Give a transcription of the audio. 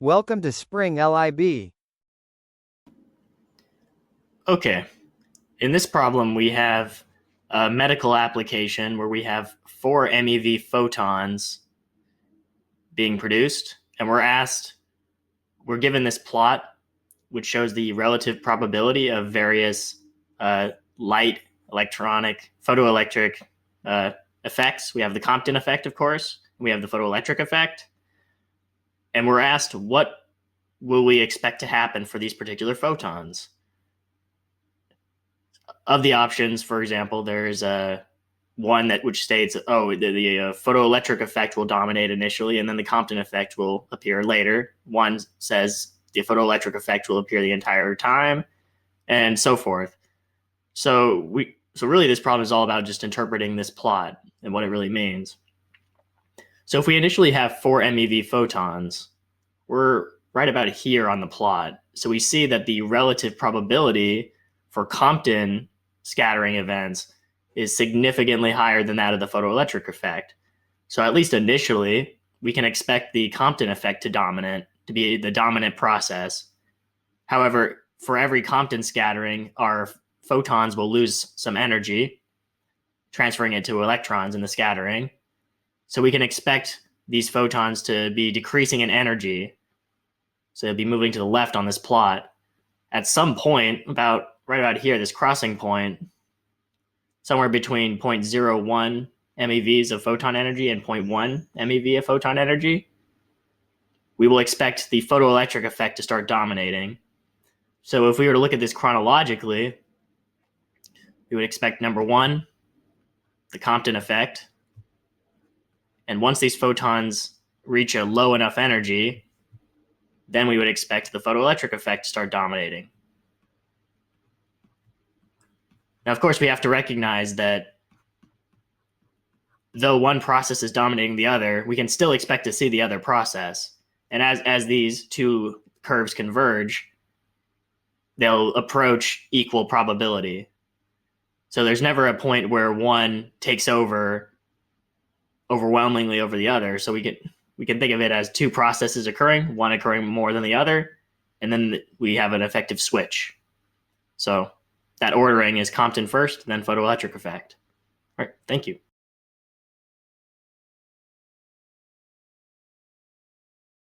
Welcome to Spring LIB. Okay, in this problem, we have a medical application where we have 4 MeV photons being produced, and we're given this plot, which shows the relative probability of various light, electronic, photoelectric effects. We have the Compton effect, of course. We have the photoelectric effect. And we're asked, what will we expect to happen for these particular photons? Of the options, for example, there's one which states, the photoelectric effect will dominate initially, and then the Compton effect will appear later. One says the photoelectric effect will appear the entire time, and so forth. So really, this problem is all about just interpreting this plot and what it really means. So if we initially have 4 MeV photons, we're right about here on the plot. So we see that the relative probability for Compton scattering events is significantly higher than that of the photoelectric effect. So at least initially, we can expect the Compton effect to be the dominant process. However, for every Compton scattering, our photons will lose some energy, transferring it to electrons in the scattering. So we can expect these photons to be decreasing in energy. So they'll be moving to the left on this plot. At some point, right about here, this crossing point, somewhere between 0.01 MeVs of photon energy and 0.1 MeV of photon energy, we will expect the photoelectric effect to start dominating. So if we were to look at this chronologically, we would expect number 1, the Compton effect. And once these photons reach a low enough energy, then we would expect the photoelectric effect to start dominating. Now, of course, we have to recognize that though one process is dominating the other, we can still expect to see the other process. And as these two curves converge, they'll approach equal probability. So there's never a point where one takes over overwhelmingly over the other. So we can think of it as two processes occurring, one occurring more than the other, and then we have an effective switch. So that ordering is Compton first, then photoelectric effect. All right, thank you.